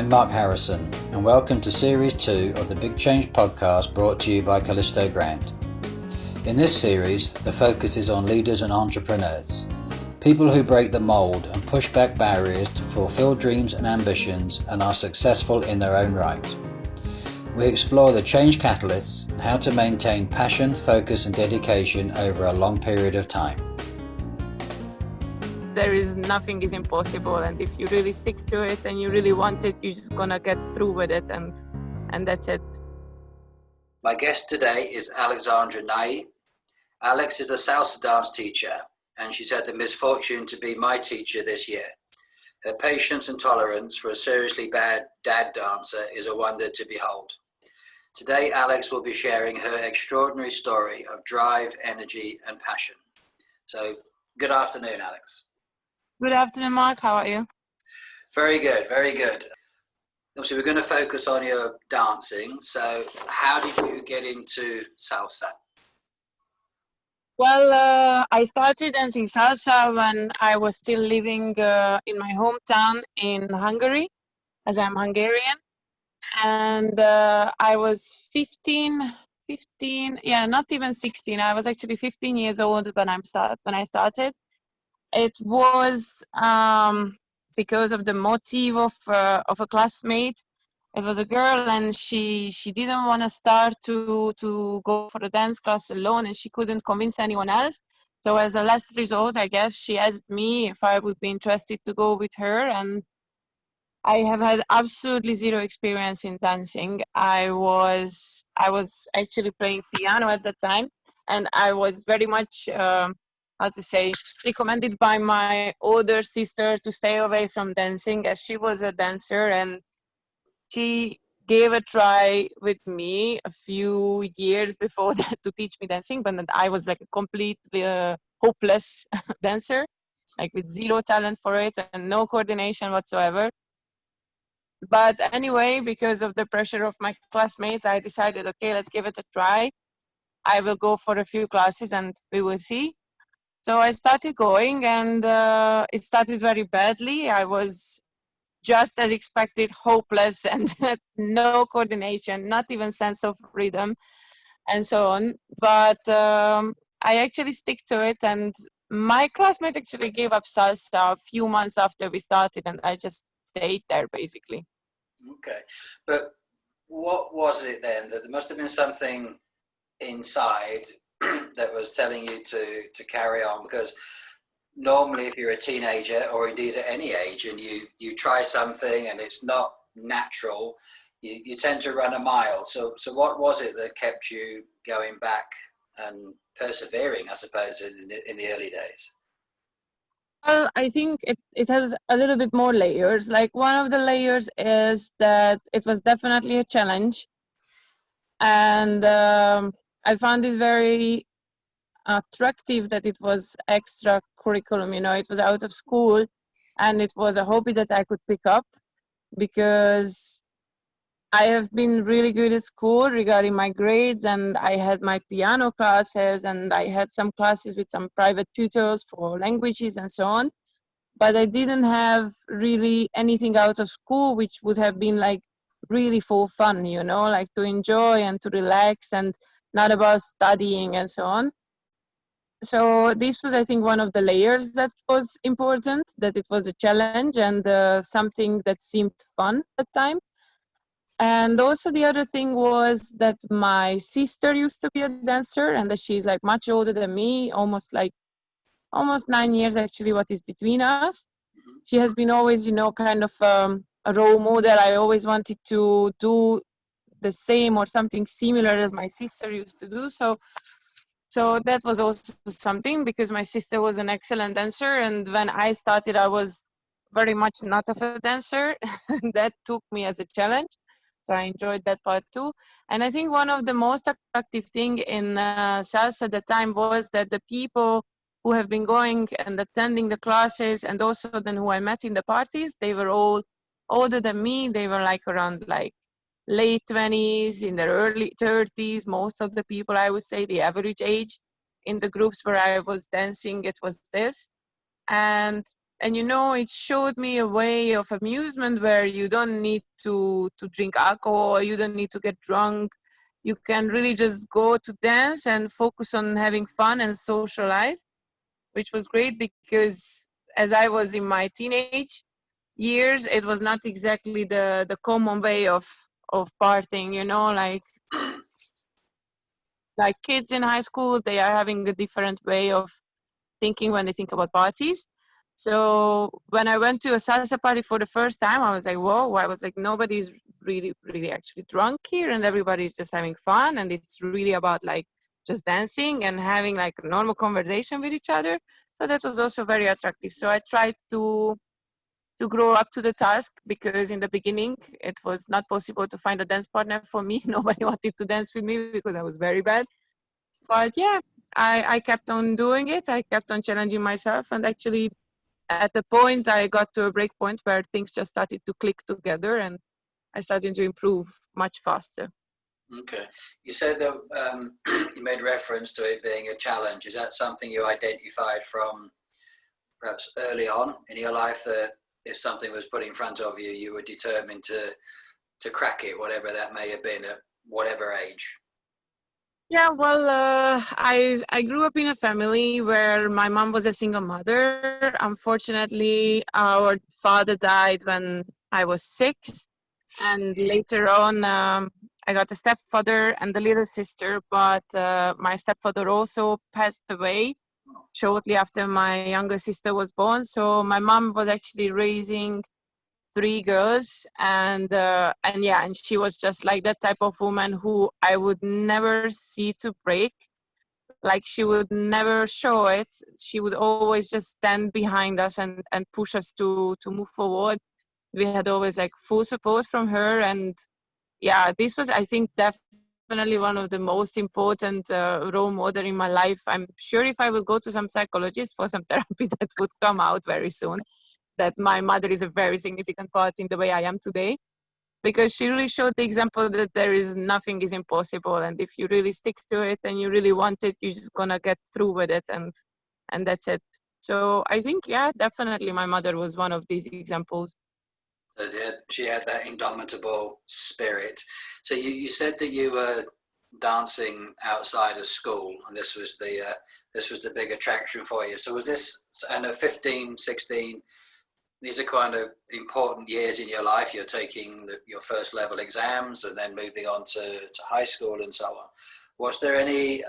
I'm Mark Harrison, and welcome to Series 2 of the Big Change podcast brought to you by Callisto Grant. In this series, the focus is on leaders and entrepreneurs, people who break the mold and push back barriers to fulfill dreams and ambitions and are successful in their own right. We explore the change catalysts and how to maintain passion, focus and dedication over a long period of time. Nothing is impossible, and if you really stick to it and you really want it, you're just gonna get through with it, and that's it. My guest today is Alexandra Nagy. Alex is a salsa dance teacher, and she's had the misfortune to be my teacher this year. Her patience and tolerance for a seriously bad dad dancer is a wonder to behold. Today, Alex will be sharing her extraordinary story of drive, energy, and passion. So, good afternoon, Alex. Good afternoon, Mark. How are you? Very good, very good. Obviously, we're going to focus on your dancing. So, how did you get into salsa? Well, I started dancing salsa when I was still living in my hometown in Hungary, as I'm Hungarian. And I was 15, not even 16. I was actually 15 years old when I started. It was because of the motive of a classmate. It was a girl, and she didn't want to start to go for a dance class alone, and she couldn't convince anyone else. So as a last resort, I guess she asked me if I would be interested to go with her. And I have had absolutely zero experience in dancing. I was actually playing piano at the time, and I was very much recommended by my older sister to stay away from dancing, as she was a dancer, and she gave a try with me a few years before that to teach me dancing, but I was like a completely hopeless dancer, like with zero talent for it and no coordination whatsoever. But anyway, because of the pressure of my classmates, I decided, okay, let's give it a try. I will go for a few classes and we will see. So I started going, and it started very badly. I was just as expected, hopeless, and no coordination, not even sense of rhythm, and so on. But I actually stick to it, and my classmate actually gave up salsa a few months after we started, and I just stayed there basically. Okay, but what was it then? That there must have been something inside that was telling you to carry on, because normally if you're a teenager or indeed at any age and you try something and it's not natural, you tend to run a mile. So what was it that kept you going back and persevering, I suppose, in the early days? Well, I think it has a little bit more layers. Like, one of the layers is that it was definitely a challenge, and I found it very attractive that it was extra curriculum. It was out of school, and it was a hobby that I could pick up, because I have been really good at school regarding my grades, and I had my piano classes, and I had some classes with some private tutors for languages and so on. But I didn't have really anything out of school which would have been like really for fun, like to enjoy and to relax, and not about studying and so on. So this was, I think, one of the layers that was important, that it was a challenge and something that seemed fun at the time. And also the other thing was that my sister used to be a dancer, and that she's like much older than me, almost 9 years actually, what is between us. She has been always, kind of a role model. I always wanted to do the same or something similar as my sister used to do. So that was also something, because my sister was an excellent dancer, and when I started, I was very much not of a dancer. That took me as a challenge. So I enjoyed that part too. And I think one of the most attractive thing in salsa at the time was that the people who have been going and attending the classes, and also then who I met in the parties, they were all older than me. They were like around like late 20s, in their early 30s. Most of the people, I would say, the average age in the groups where I was dancing, it was this. And and you know, it showed me a way of amusement where you don't need to drink alcohol, you don't need to get drunk. You can really just go to dance and focus on having fun and socialize, which was great because as I was in my teenage years, it was not exactly the common way of partying, you know, like kids in high school, they are having a different way of thinking when they think about parties. So when I went to a salsa party for the first time, I was like, whoa, I was like, nobody's really actually drunk here and everybody's just having fun. And it's really about like just dancing and having like a normal conversation with each other. So that was also very attractive. So I tried to grow up to the task because in the beginning it was not possible to find a dance partner for me. Nobody wanted to dance with me because I was very bad. But yeah, I kept on doing it. I kept on challenging myself, and actually at the point I got to a break point where things just started to click together and I started to improve much faster. Okay. You said that you made reference to it being a challenge. Is that something you identified from perhaps early on in your life, that if something was put in front of you, you were determined to crack it, whatever that may have been at whatever age? Yeah, well, I grew up in a family where my mom was a single mother. Unfortunately, our father died when I was 6, and later on, I got a stepfather and a little sister. But my stepfather also passed away shortly after my younger sister was born. So my mom was actually raising 3 girls, and yeah, and she was just like that type of woman who I would never see to break. Like, she would never show it. She would always just stand behind us and push us to move forward. We had always like full support from her, and yeah, this was, I think, definitely one of the most important role model in my life. I'm sure if I would go to some psychologist for some therapy, that would come out very soon, that my mother is a very significant part in the way I am today, because she really showed the example that there is nothing is impossible, and if you really stick to it and you really want it, you're just gonna get through with it, and that's it. So I think, yeah, definitely my mother was one of these examples. So she had that indomitable spirit. So you said that you were dancing outside of school, and this was the big attraction for you. So was this, and at 15, 16, these are kind of important years in your life. You're taking your first level exams and then moving on to high school and so on. Was there any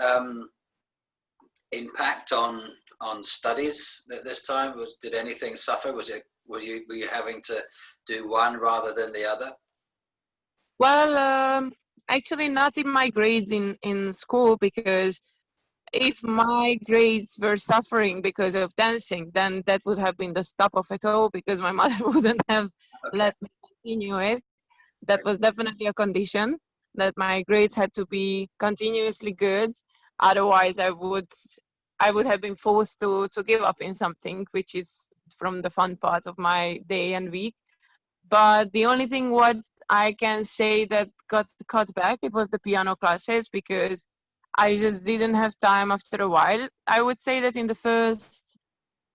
impact on studies at this time? Did anything suffer? Were you having to do one rather than the other? Well, actually not in my grades in school, because if my grades were suffering because of dancing, then that would have been the stop of it all, because my mother wouldn't have Okay. let me continue it. That was definitely a condition, that my grades had to be continuously good. Otherwise, I would have been forced to give up in something, which is from the fun part of my day and week. But the only thing what I can say that got cut back, it was the piano classes, because I just didn't have time after a while. I would say that in the first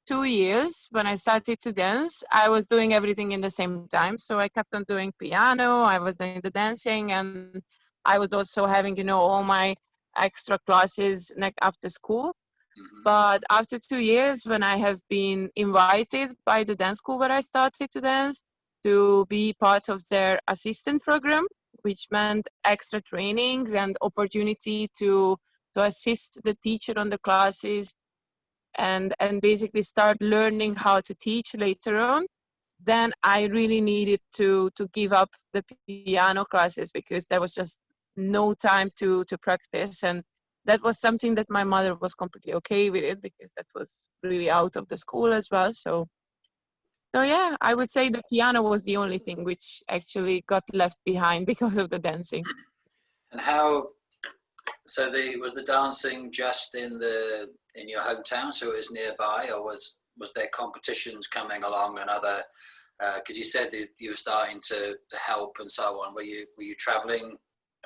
2 years when I started to dance, I was doing everything in the same time. So I kept on doing piano, I was doing the dancing, and I was also having, all my extra classes after school. Mm-hmm. But after 2 years, when I have been invited by the dance school where I started to dance to be part of their assistant program, which meant extra trainings and opportunity to assist the teacher on the classes, and basically start learning how to teach later on, then I really needed to give up the piano classes, because there was just no time to practice. And that was something that my mother was completely okay with it, because that was really out of the school as well. So yeah, I would say the piano was the only thing which actually got left behind because of the dancing. And how? So was the dancing just in your hometown, so it was nearby, or was there competitions coming along and other? Because you said that you were starting to help and so on. Were you traveling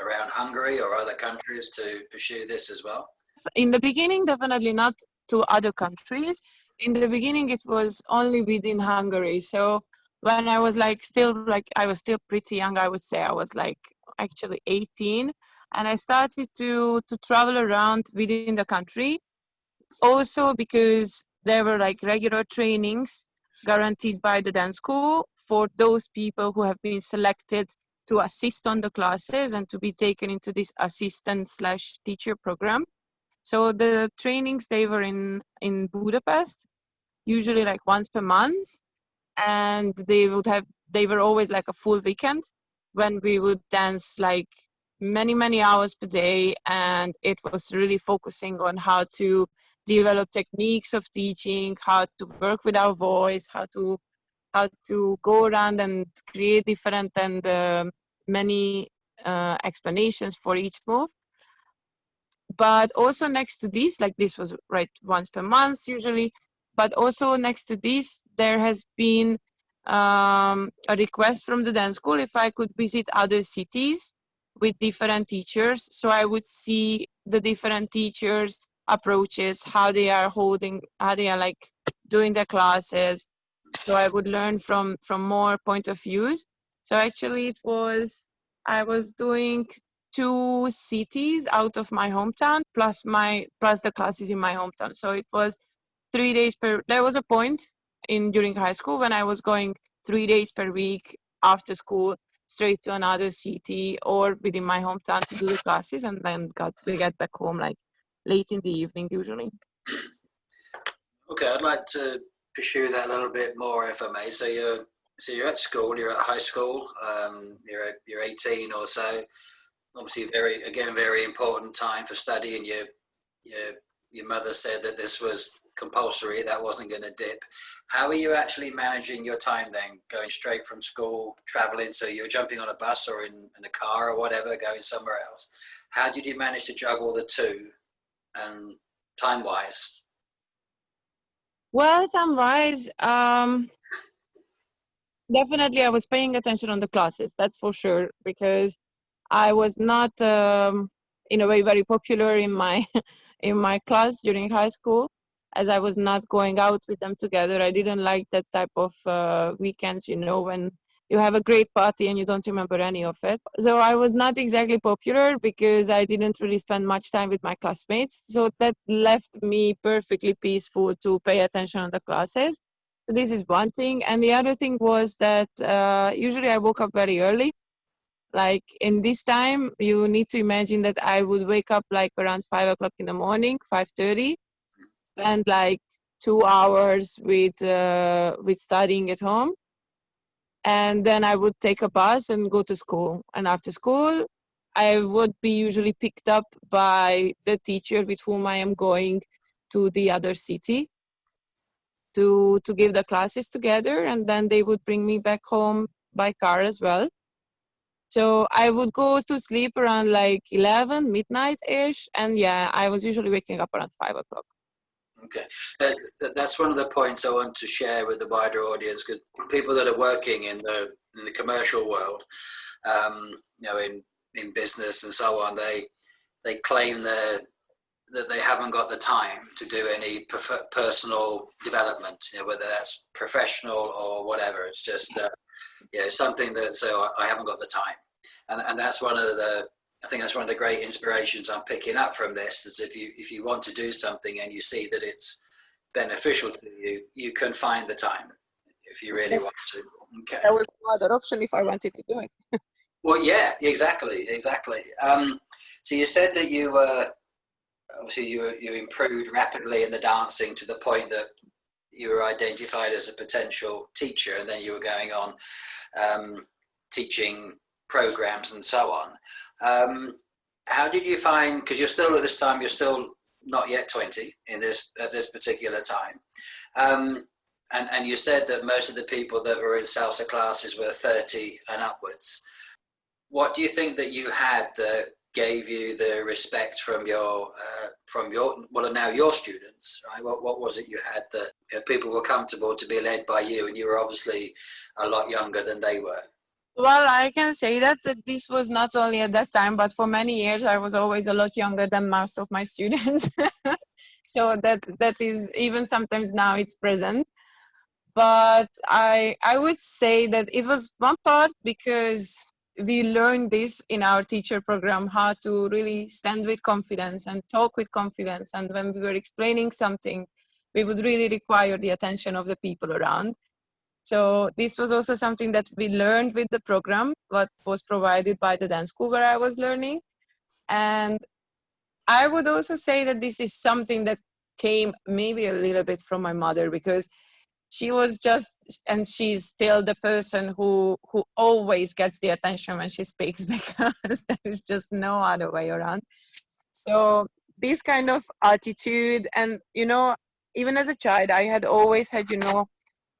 around Hungary or other countries to pursue this as well? In the beginning, definitely not to other countries. in the beginning it was only within Hungary. So when I was I was still pretty young, I would say I was like actually 18, and I started to travel around within the country. Also because there were like regular trainings guaranteed by the dance school for those people who have been selected to assist on the classes and to be taken into this assistant slash teacher program. So the trainings, they were in Budapest, usually like once per month, and they were always like a full weekend when we would dance like many hours per day, and it was really focusing on how to develop techniques of teaching, how to work with our voice, how to go around and create different and many explanations for each move. But also next to this, like this was right once per month usually, but also next to this, there has been a request from the dance school if I could visit other cities with different teachers. So I would see the different teachers' approaches, how they are like doing their classes. So I would learn from more point of views. So actually I was doing 2 cities out of my hometown plus the classes in my hometown. So it was 3 days per. There was a point during high school when I was going 3 days per week after school straight to another city or within my hometown to do the classes, and then get back home like late in the evening usually. Okay, I'd like to pursue that a little bit more, if I may. So you're at school, you're at high school, you're 18 or so. Obviously, very important time for study, and your mother said that this was compulsory, that wasn't going to dip. How are you actually managing your time then, going straight from school, traveling, so you're jumping on a bus or in a car or whatever, going somewhere else? How did you manage to juggle the two, and time-wise? Well, time-wise, definitely I was paying attention on the classes, that's for sure, because I was not, in a way, very popular in my in my class during high school, as I was not going out with them together. I didn't like that type of weekends, when you have a great party and you don't remember any of it. So I was not exactly popular because I didn't really spend much time with my classmates. So that left me perfectly peaceful to pay attention on the classes. So this is one thing. And the other thing was that usually I woke up very early. Like in this time, you need to imagine that I would wake up like around 5 o'clock in the morning, 5:30, spend like 2 hours with studying at home, and then I would take a bus and go to school. And after school, I would be usually picked up by the teacher with whom I am going to the other city to give the classes together, and then they would bring me back home by car as well. So I would go to sleep around like 11, midnight-ish. And yeah, I was usually waking up around 5 o'clock. Okay. That's one of the points I want to share with the wider audience, because people that are working in the commercial world, in business and so on, they claim that they haven't got the time to do any personal development, whether that's professional or whatever. It's just something that, so I haven't got the time, and that's I think that's one of the great inspirations I'm picking up from this, is if you want to do something and you see that it's beneficial to you, you can find the time if you really want to. Okay. That was no other option if I wanted to do it. Well, yeah, exactly. So you said that you obviously you improved rapidly in the dancing to the point that you were identified as a potential teacher, and then you were going on teaching programs and so on. How did you find, because you're still at this time, you're still not yet 20 at this particular time, and you said that most of the people that were in salsa classes were 30 and upwards. What do you think that you had that gave you the respect from your what are now your students, right? What was it you had that people were comfortable to be led by you, and you were obviously a lot younger than they were? Well, I can say that this was not only at that time, but for many years I was always a lot younger than most of my students. So that is, even sometimes now it's present. But I would say that it was one part because we learned this in our teacher program, how to really stand with confidence and talk with confidence. And when we were explaining something, we would really require the attention of the people around. So this was also something that we learned with the program, what was provided by the dance school where I was learning. And I would also say that this is something that came maybe a little bit from my mother, because she was just, and she's still the person who always gets the attention when she speaks, because there is just no other way around. So this kind of attitude, and even as a child, I had always had,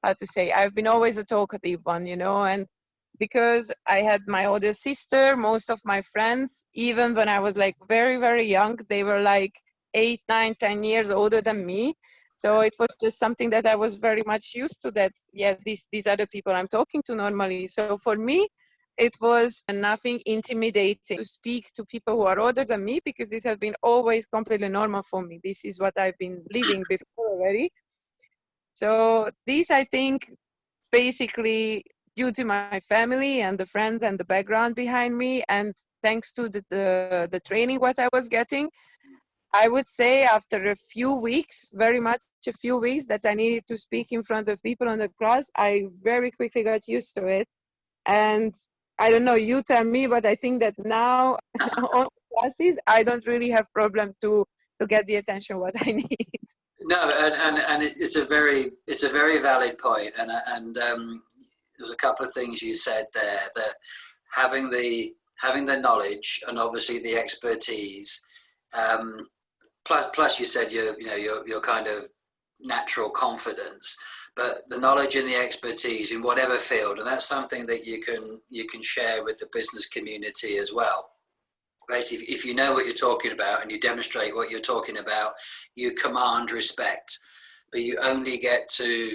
how to say, I've been always a talkative one, and because I had my older sister, most of my friends, even when I was like very, very young, they were like 8, 9, 10 years older than me. So it was just something that I was very much used to, that, yeah, these are the people I'm talking to normally. So for me, it was nothing intimidating to speak to people who are older than me, because this has been always completely normal for me. This is what I've been living before already. So this, I think, basically due to my family and the friends and the background behind me, and thanks to the training what I was getting, I would say after a few weeks, very much a few weeks, that I needed to speak in front of people on the class, I very quickly got used to it. And I don't know, you tell me, but I think that now on classes, I don't really have problem to get the attention what I need. No, and it's a very valid point, and there's a couple of things you said there, that having the knowledge and obviously the expertise, um, plus you said your kind of natural confidence, but the knowledge and the expertise in whatever field, and that's something that you can share with the business community as well. Right? If you know what you're talking about and you demonstrate what you're talking about, you command respect. But you only get to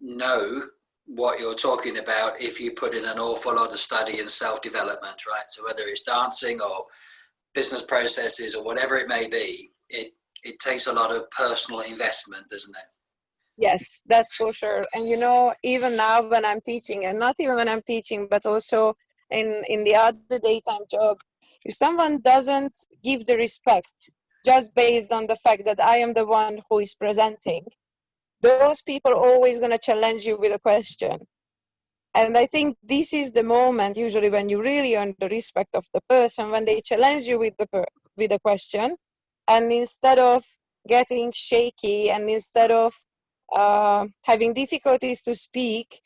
know what you're talking about if you put in an awful lot of study and self-development, right? So whether it's dancing or business processes or whatever it may be, it takes a lot of personal investment, doesn't it? Yes, that's for sure. And even now when I'm teaching, and not even when I'm teaching, but also in the other daytime job, if someone doesn't give the respect just based on the fact that I am the one who is presenting, those people are always going to challenge you with a question. And I think this is the moment usually when you really earn the respect of the person, when they challenge you with the question, and instead of getting shaky, and instead of having difficulties to speak,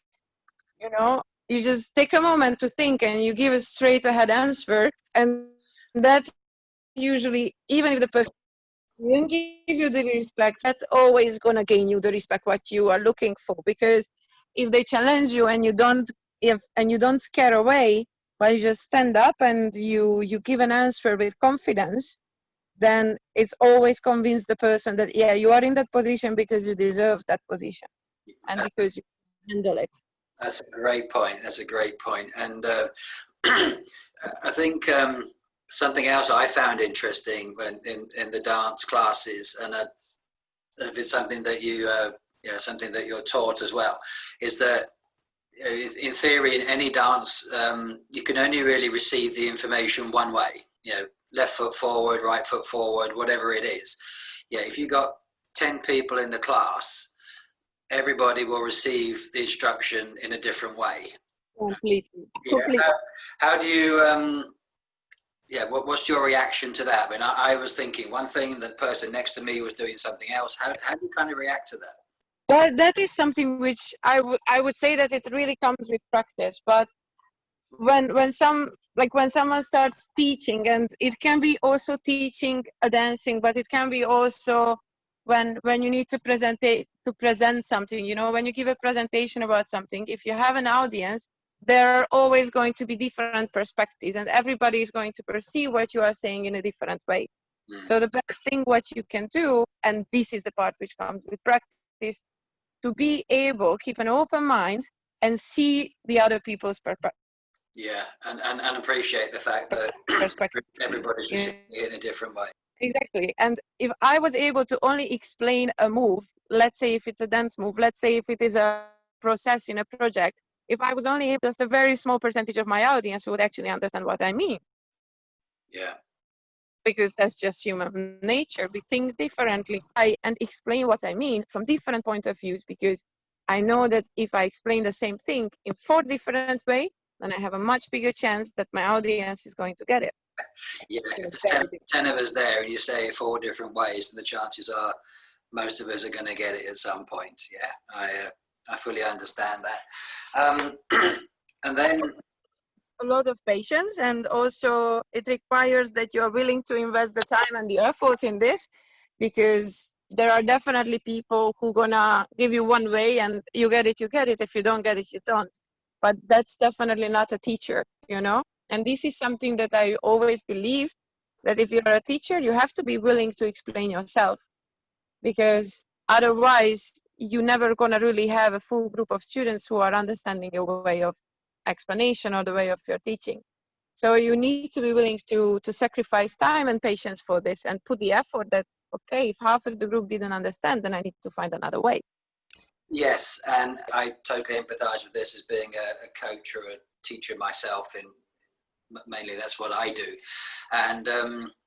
you just take a moment to think and you give a straight ahead answer. And that usually, even if the person didn't give you the respect, that's always going to gain you the respect what you are looking for. Because if they challenge you and you don't scare away, but you just stand up and you give an answer with confidence, then it's always convince the person that, yeah, you are in that position because you deserve that position and because you handle it. That's a great point. That's a great point. And I think something else I found interesting when in the dance classes, and if it's something that something that you're taught as well, is that in theory, in any dance, you can only really receive the information one way. Left foot forward, right foot forward, whatever it is. Yeah, if you got 10 people in the class, everybody will receive the instruction in a different way. Completely. How do you what's your reaction to that? I mean, I was thinking one thing, the person next to me was doing something else. How do you kind of react to that? Well, that is something which I would say that it really comes with practice. But when someone starts teaching, and it can be also teaching a dancing, but it can be also when you need to present something, when you give a presentation about something, if you have an audience, there are always going to be different perspectives, and everybody is going to perceive what you are saying in a different way. So the best thing what you can do, and this is the part which comes with practice, to be able keep an open mind and see the other people's Yeah, and appreciate the fact that perspective. everybody's Yeah. receiving it in a different way. Exactly. And if I was able to only explain a move, let's say if it's a dance move, let's say if it is a process in a project, if I was only able, just a very small percentage of my audience would actually understand what I mean. Yeah. Because that's just human nature. We think differently. And explain what I mean from different point of views, because I know that if I explain the same thing in 4 different ways, then I have a much bigger chance that my audience is going to get it. Yeah, if there's 10 of us there and you say 4 different ways, the chances are most of us are going to get it at some point. Yeah, I fully understand that. And then a lot of patience, and also it requires that you are willing to invest the time and the effort in this, because there are definitely people who gonna give you one way and you get it, if you don't get it, you don't. But that's definitely not a teacher, you know. And this is something that I always believe, that if you're a teacher, you have to be willing to explain yourself, because otherwise you're never gonna really have a full group of students who are understanding your way of explanation or the way of your teaching. So you need to be willing to sacrifice time and patience for this, and put the effort that, okay, if half of the group didn't understand, then I need to find another way. yes, and I totally empathize with this as being a coach or a teacher myself. In mainly that's what I do, and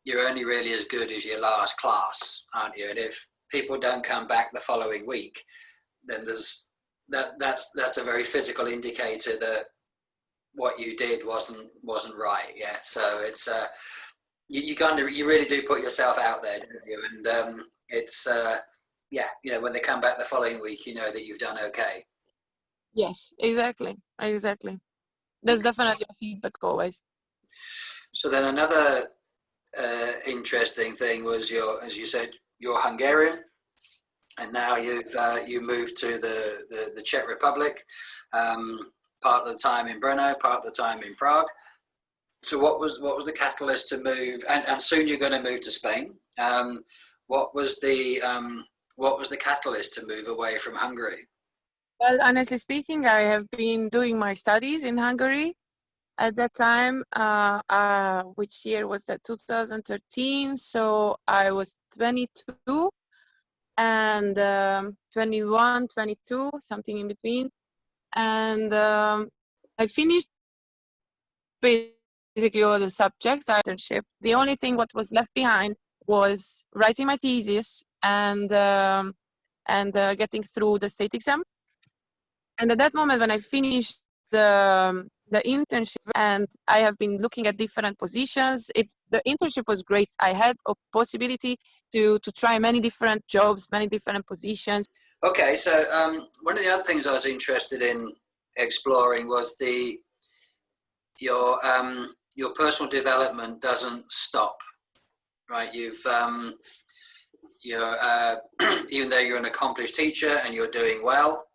you're only really as good as your last class, aren't you? And if people don't come back the following week, then that's a very physical indicator that what you did wasn't right. Yeah, so it's you really do put yourself out there, don't you? And it's yeah, you know, when they come back the following week, you know that you've done okay. Yes, exactly. There's definitely a feedback always. So then another interesting thing was as you said, you're Hungarian, and now you moved to the Czech Republic, part of the time in Brno, part of the time in Prague. So what was the catalyst to move? And soon you're going to move to Spain. What was the catalyst to move away from Hungary? Well, honestly speaking, I have been doing my studies in Hungary at that time. Which year was that? 2013. So I was 22 and 21, 22, something in between. And I finished basically all the subjects, internship. The only thing what was left behind was writing my thesis and getting through the state exam. And at that moment, when I finished the internship, and I have been looking at different positions, the internship was great. I had a possibility to try many different jobs, many different positions. Okay, so one of the other things I was interested in exploring was your personal development doesn't stop, right? You're even though you're an accomplished teacher and you're doing well,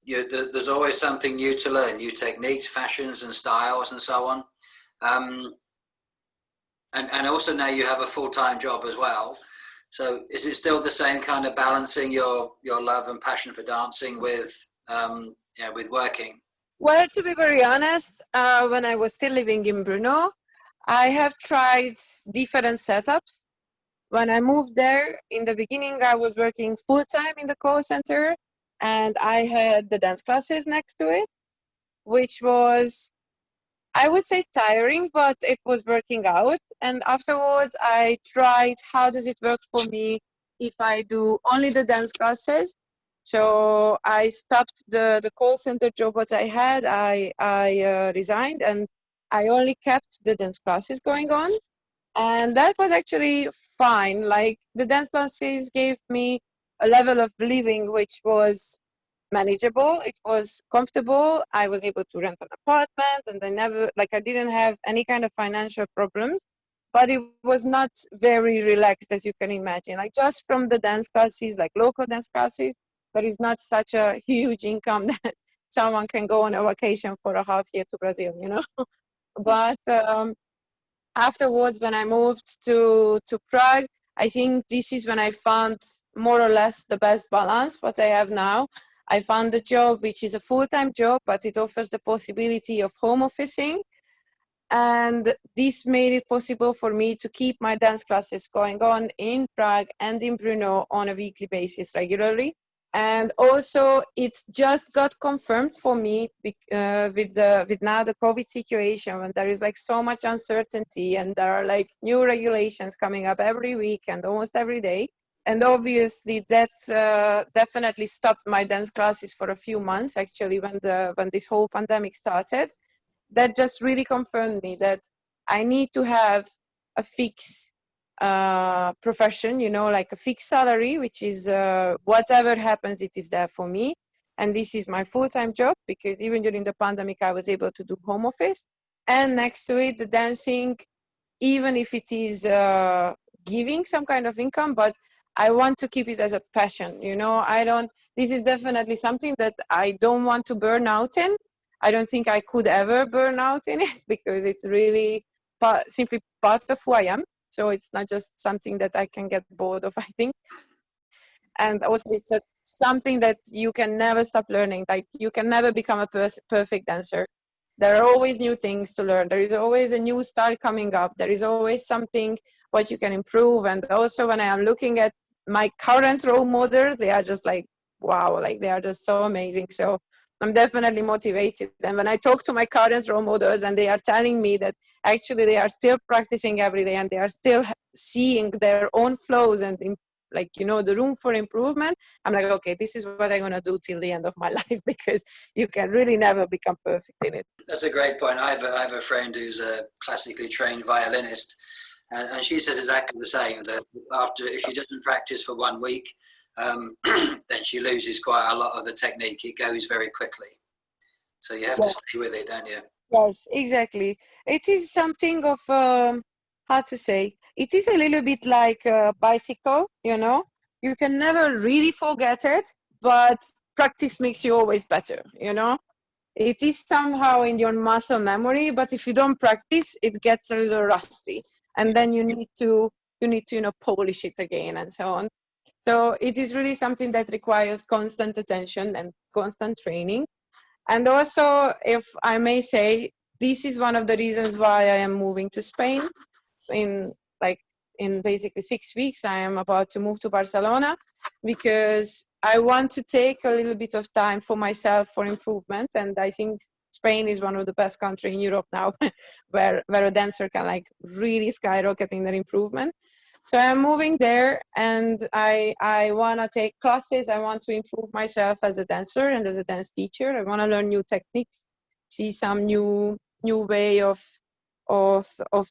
there's always something new to learn, new techniques, fashions and styles and so on. And also now you have a full-time job as well. So is it still the same kind of balancing your love and passion for dancing with working? Well, to be very honest, when I was still living in Brno, I have tried different setups. When I moved there, in the beginning, I was working full-time in the call center, and I had the dance classes next to it, which was, I would say, tiring, but it was working out. And afterwards, I tried, how does it work for me if I do only the dance classes? So I stopped the call center job what I had. I resigned, and I only kept the dance classes going on. And that was actually fine. Like, the dance classes gave me a level of living which was manageable. It was comfortable. I was able to rent an apartment, and I didn't have any kind of financial problems, but it was not very relaxed, as you can imagine. Like, just from the dance classes, like local dance classes, there is not such a huge income that someone can go on a vacation for a half year to Brazil, you know. But afterwards, when I moved to Prague, I think this is when I found more or less the best balance what I have now. I found a job which is a full-time job, but it offers the possibility of home officing. And this made it possible for me to keep my dance classes going on in Prague and in Brno on a weekly basis regularly. And also it just got confirmed for me with now the COVID situation, when there is like so much uncertainty and there are like new regulations coming up every week and almost every day. And obviously that definitely stopped my dance classes for a few months, actually, when this whole pandemic started. That just really confirmed me that I need to have a fixed profession, you know, like a fixed salary, which is whatever happens, it is there for me. And this is my full-time job, because even during the pandemic, I was able to do home office. And next to it, the dancing, even if it is giving some kind of income, but I want to keep it as a passion, you know. This is definitely something that I don't want to burn out in. I don't think I could ever burn out in it, because it's really simply part of who I am. So it's not just something that I can get bored of, I think. And also it's something that you can never stop learning. Like, you can never become a perfect dancer. There are always new things to learn. There is always a new style coming up. There is always something what you can improve. And also when I am looking at my current role models, they are just like, wow, like they are just so amazing. So I'm definitely motivated. And when I talk to my current role models and they are telling me that actually they are still practicing every day and they are still seeing their own flows and like, you know, the room for improvement, I'm like, okay, this is what I'm going to do till the end of my life, because you can really never become perfect in it. That's a great point. I have a friend who's a classically trained violinist, and she says exactly the same, that if she doesn't practice for 1 week, then she loses quite a lot of the technique. It goes very quickly. So you have to stay with it, don't you? Yes, exactly. It is something of, how to say, it is a little bit like a bicycle, you know? You can never really forget it, but practice makes you always better, you know? It is somehow in your muscle memory, but if you don't practice, it gets a little rusty. And then you need to, you know, polish it again and so on. So it is really something that requires constant attention and constant training. And also, if I may say, this is one of the reasons why I am moving to Spain. In basically 6 weeks, I am about to move to Barcelona, because I want to take a little bit of time for myself for improvement. And I think Spain is one of the best countries in Europe now where a dancer can like really skyrocket in their improvement. So I'm moving there, and I want to take classes. I want to improve myself as a dancer and as a dance teacher. I want to learn new techniques, see some new way of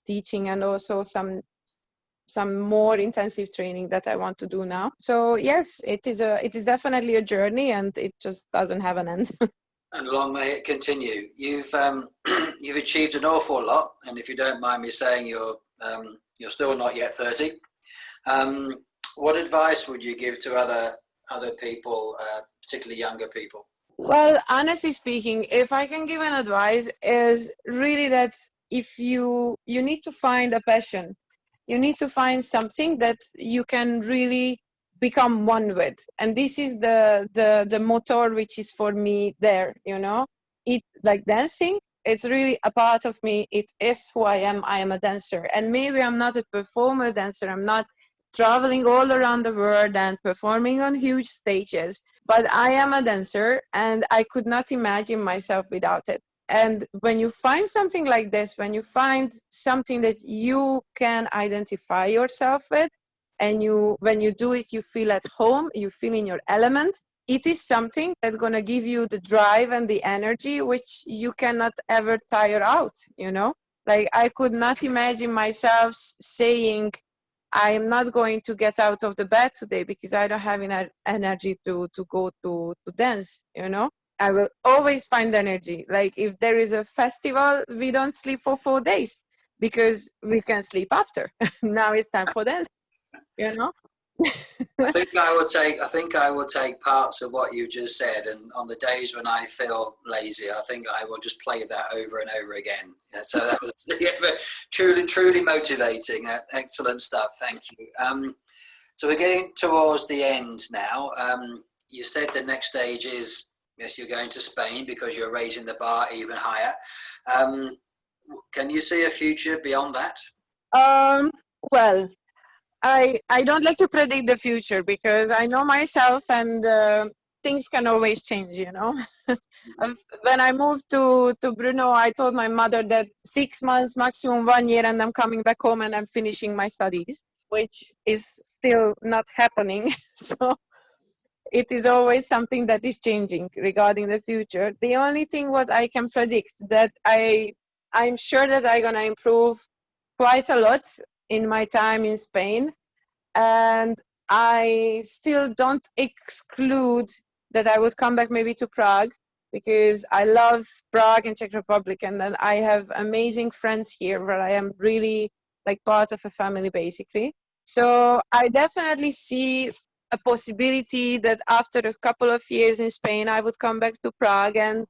teaching, and also some more intensive training that I want to do now. So yes, it is definitely a journey, and it just doesn't have an end. And long may it continue. You've you've achieved an awful lot, and if you don't mind me saying, you're still not yet 30. What advice would you give to other people, particularly younger people? Well, honestly speaking, if I can give an advice, is really that if you need to find a passion, you need to find something that you can really become one with. And this is the motor which is for me there, you know. It, like dancing, it's really a part of me. It is who I am. I am a dancer. And maybe I'm not a performer dancer. I'm not traveling all around the world and performing on huge stages, but I am a dancer, and I could not imagine myself without it. And when you find something like this, when you find something that you can identify yourself with, and when you do it, you feel at home, you feel in your element, it is something that's going to give you the drive and the energy which you cannot ever tire out, you know? Like, I could not imagine myself saying, I am not going to get out of the bed today because I don't have enough energy to go to dance, you know? I will always find energy. Like, if there is a festival, we don't sleep for 4 days because we can sleep after. Now it's time for dance, you know? I think I will take parts of what you just said, and on the days when I feel lazy, I think I will just play that over and over again. Yeah, so that was truly motivating. Excellent stuff. Thank you. So we're getting towards the end now. you said the next stage is, yes, you're going to Spain because you're raising the bar even higher. Can you see a future beyond that? Well, I don't like to predict the future because I know myself, and things can always change, you know. When I moved to Brno, I told my mother that 6 months, maximum 1 year, and I'm coming back home and I'm finishing my studies, which is still not happening. So it is always something that is changing regarding the future. The only thing what I can predict that I'm sure that I'm gonna improve quite a lot in my time in Spain, and I still don't exclude that I would come back maybe to Prague, because I love Prague and Czech Republic, and then I have amazing friends here where I am really like part of a family basically. So I definitely see a possibility that after a couple of years in Spain, I would come back to Prague, and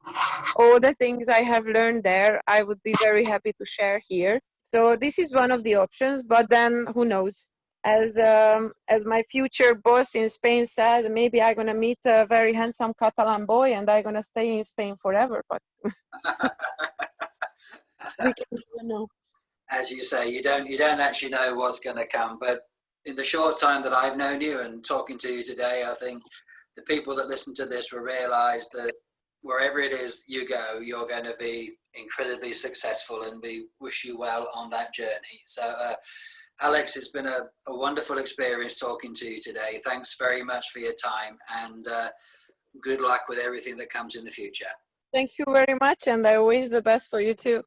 all the things I have learned there, I would be very happy to share here. So this is one of the options, but then who knows? As my future boss in Spain said, maybe I'm gonna meet a very handsome Catalan boy and I'm gonna stay in Spain forever. But we can never know. As you say, you don't actually know what's going to come. But in the short time that I've known you and talking to you today, I think the people that listen to this will realise that wherever it is you go, you're going to be incredibly successful, and we wish you well on that journey. So, Alex, it's been a wonderful experience talking to you today. Thanks very much for your time, and good luck with everything that comes in the future. Thank you very much, and I wish the best for you too.